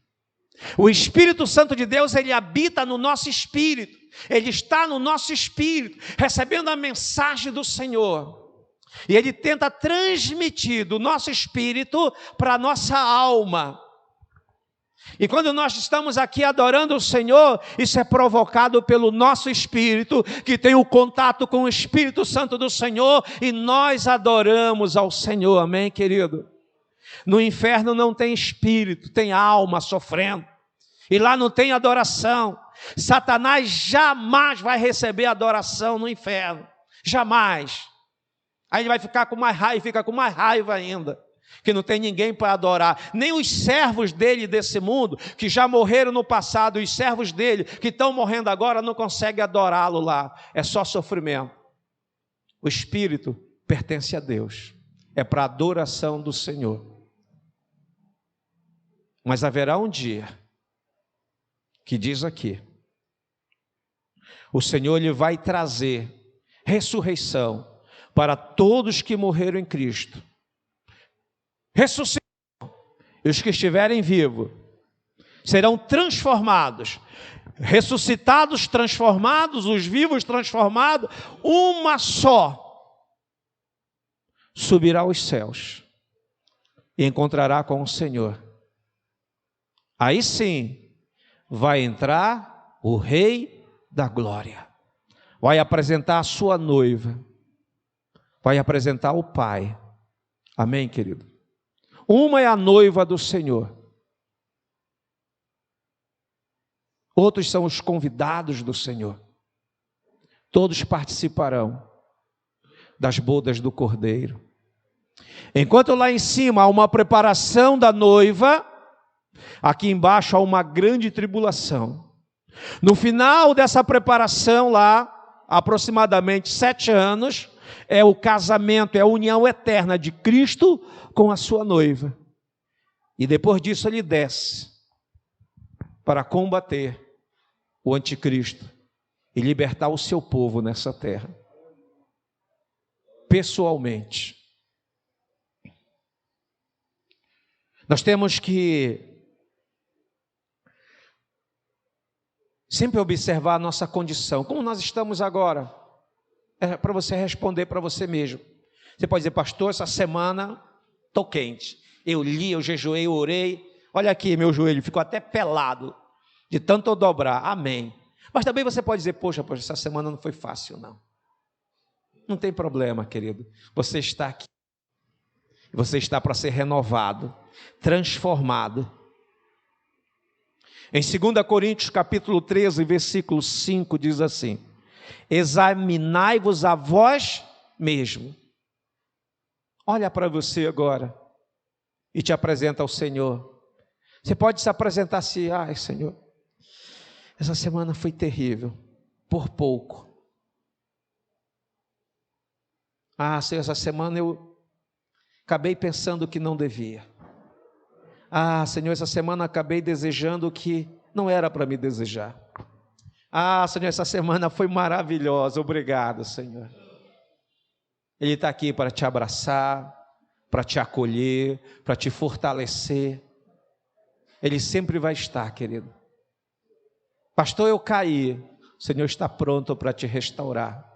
O Espírito Santo de Deus, ele habita no nosso espírito, ele está no nosso espírito, recebendo a mensagem do Senhor, e ele tenta transmitir do nosso espírito para a nossa alma. E quando nós estamos aqui adorando o Senhor, isso é provocado pelo nosso espírito, que tem o contato com o Espírito Santo do Senhor, e nós adoramos ao Senhor, amém, querido? No inferno não tem espírito, tem alma sofrendo. E lá não tem adoração. Satanás jamais vai receber adoração no inferno. Jamais. Aí ele vai ficar com mais raiva, fica com mais raiva ainda. Que não tem ninguém para adorar. Nem os servos dele desse mundo, que já morreram no passado, os servos dele, que estão morrendo agora, não conseguem adorá-lo lá. É só sofrimento. O espírito pertence a Deus. É para a adoração do Senhor. Mas haverá um dia que diz aqui, o Senhor ele vai trazer ressurreição para todos que morreram em Cristo. Ressuscitam, e os que estiverem vivos serão transformados, ressuscitados, transformados, os vivos transformados, uma só subirá aos céus e encontrará com o Senhor. Aí sim vai entrar o Rei da Glória, vai apresentar a sua noiva, vai apresentar o Pai. Amém, querido? Uma é a noiva do Senhor, outros são os convidados do Senhor. Todos participarão das bodas do Cordeiro. Enquanto lá em cima há uma preparação da noiva, aqui embaixo há uma grande tribulação. No final dessa preparação lá, aproximadamente 7 anos, é o casamento, é a união eterna de Cristo com a sua noiva. E depois disso ele desce para combater o anticristo e libertar o seu povo nessa terra, pessoalmente. Nós temos que sempre observar a nossa condição, como nós estamos agora. É para você responder para você mesmo. Você pode dizer, pastor, essa semana estou quente. Eu li, eu jejuei, eu orei. Olha aqui, meu joelho ficou até pelado de tanto eu dobrar. Amém. Mas também você pode dizer, poxa, essa semana não foi fácil, não. Não tem problema, querido. Você está aqui. Você está para ser renovado, transformado. Em 2 Coríntios capítulo 13, versículo 5, diz assim: examinai-vos a vós mesmo. Olha para você agora e te apresenta ao Senhor. Você pode se apresentar assim: ai, Senhor, essa semana foi terrível, por pouco. Ah, Senhor, essa semana eu acabei pensando que não devia. Ah, Senhor, essa semana acabei desejando o que não era para me desejar. Ah, Senhor, essa semana foi maravilhosa, obrigado, Senhor. Ele está aqui para te abraçar, para te acolher, para te fortalecer. Ele sempre vai estar, querido. Pastor, eu caí. O Senhor está pronto para te restaurar.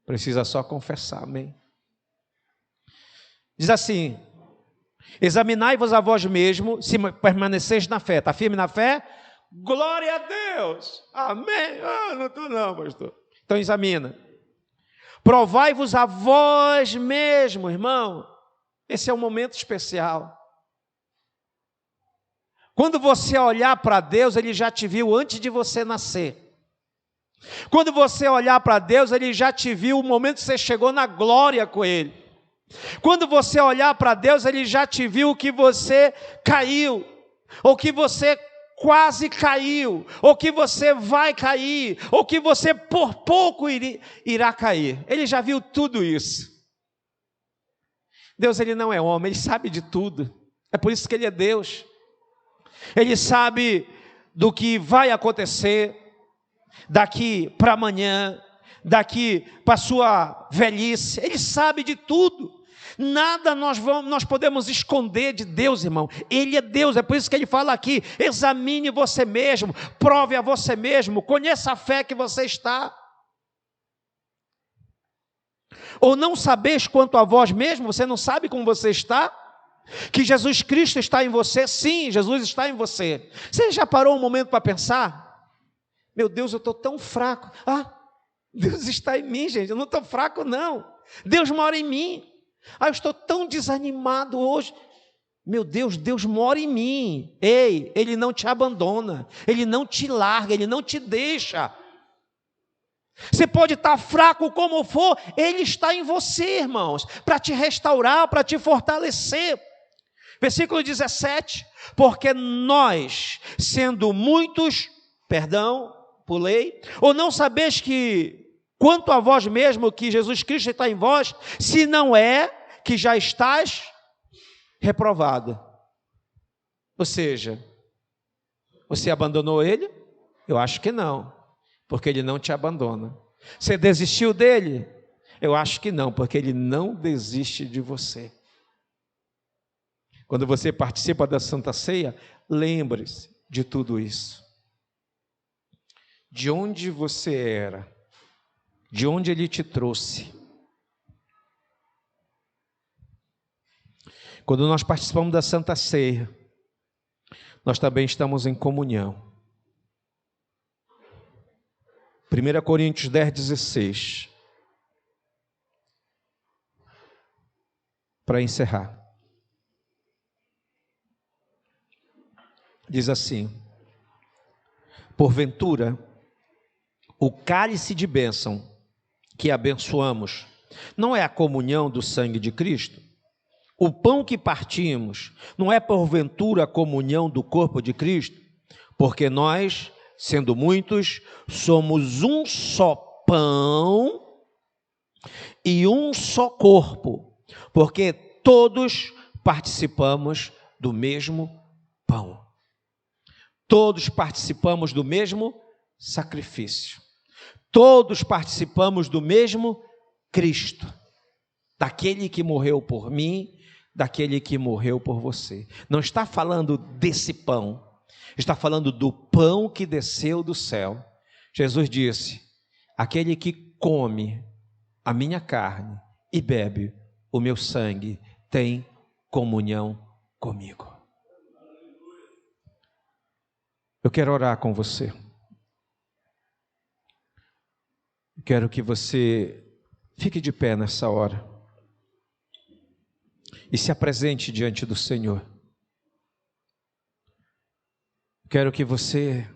Precisa só confessar, amém? Diz assim: examinai-vos a vós mesmo, se permaneceis na fé. Está firme na fé? Glória a Deus, amém. Ah, não estou não, pastor. Então examina. Provai-vos a vós mesmo, irmão. Esse é um momento especial. Quando você olhar para Deus, Ele já te viu antes de você nascer. Quando você olhar para Deus, Ele já te viu o momento que você chegou na glória com Ele. Quando você olhar para Deus, Ele já te viu que você caiu, ou que você quase caiu, ou que você vai cair, ou que você por pouco irá cair. Ele já viu tudo isso. Deus, Ele não é homem, Ele sabe de tudo. É por isso que Ele é Deus. Ele sabe do que vai acontecer daqui para amanhã, daqui para a sua velhice. Ele sabe de tudo. Nada nós podemos esconder de Deus, irmão. Ele é Deus, é por isso que Ele fala aqui: examine você mesmo, prove a você mesmo, conheça a fé que você está. Ou não sabeis quanto a vós mesmo, você não sabe como você está? Que Jesus Cristo está em você? Sim, Jesus está em você. Você já parou um momento para pensar? Meu Deus, eu estou tão fraco. Ah, Deus está em mim, gente, eu não estou fraco não. Deus mora em mim. Ah, eu estou tão desanimado hoje. Meu Deus, Deus mora em mim. Ei, Ele não te abandona, Ele não te larga, Ele não te deixa. Você pode estar fraco como for, Ele está em você, irmãos, para te restaurar, para te fortalecer. Versículo 17: porque nós, sendo muitos, pulei, ou não sabeis que, quanto a vós mesmo, que Jesus Cristo está em vós, se não é que já estás reprovado. Ou seja, você abandonou ele? Eu acho que não, porque ele não te abandona. Você desistiu dele? Eu acho que não, porque ele não desiste de você. Quando você participa da Santa Ceia, lembre-se de tudo isso. De onde você era, de onde ele te trouxe. Quando nós participamos da Santa Ceia, nós também estamos em comunhão. 1 Coríntios 10:16. Para encerrar. Diz assim: porventura, o cálice de bênção que abençoamos não é a comunhão do sangue de Cristo? O pão que partimos não é porventura a comunhão do corpo de Cristo? Porque nós, sendo muitos, somos um só pão e um só corpo, porque todos participamos do mesmo pão. Todos participamos do mesmo sacrifício. Todos participamos do mesmo Cristo, daquele que morreu por mim, daquele que morreu por você. Não está falando desse pão, está falando do pão que desceu do céu. Jesus disse: aquele que come a minha carne e bebe o meu sangue tem comunhão comigo. Eu quero orar com você. Quero que você fique de pé nessa hora e se apresente diante do Senhor. Quero que você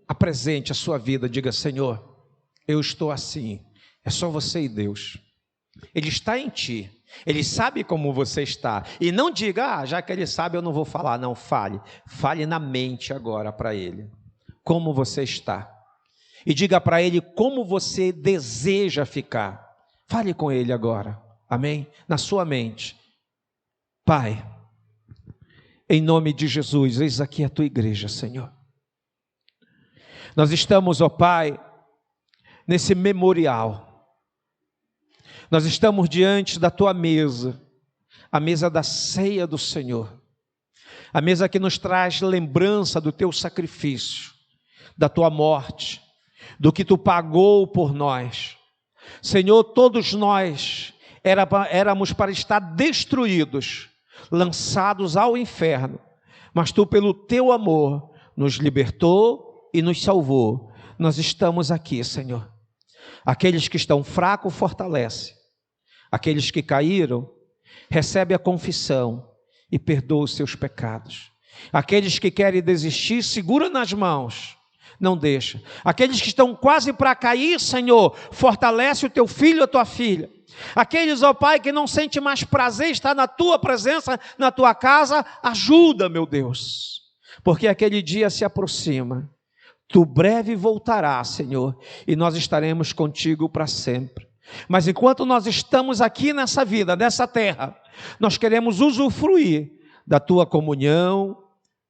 apresente a sua vida, diga: Senhor, eu estou assim. É só você e Deus. Ele está em ti. Ele sabe como você está. E não diga: já que ele sabe, eu não vou falar. Não, fale. Fale na mente agora para ele como você está. E diga para ele como você deseja ficar. Fale com ele agora. Amém? Na sua mente. Pai, em nome de Jesus, eis aqui a tua igreja, Senhor. Nós estamos, ó Pai, nesse memorial. Nós estamos diante da tua mesa, a mesa da ceia do Senhor, a mesa que nos traz lembrança do teu sacrifício, da tua morte, do que tu pagou por nós. Senhor, todos nós éramos para estar destruídos, lançados ao inferno, mas tu, pelo teu amor, nos libertou e nos salvou. Nós estamos aqui, Senhor. Aqueles que estão fracos, fortalece. Aqueles que caíram, recebe a confissão e perdoa os seus pecados. Aqueles que querem desistir, segura nas mãos, não deixa. Aqueles que estão quase para cair, Senhor, fortalece o teu filho, a tua filha. Aqueles, ó Pai, que não sente mais prazer estar na tua presença, na tua casa, ajuda, meu Deus, porque aquele dia se aproxima. Tu breve voltarás, Senhor, e nós estaremos contigo para sempre. Mas enquanto nós estamos aqui nessa vida, nessa terra, nós queremos usufruir da tua comunhão,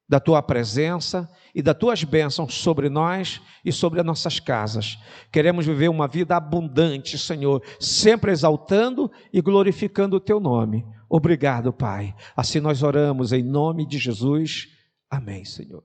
da tua presença e das tuas bênçãos sobre nós e sobre as nossas casas. Queremos viver uma vida abundante, Senhor, sempre exaltando e glorificando o teu nome. Obrigado, Pai. Assim nós oramos em nome de Jesus. Amém, Senhor.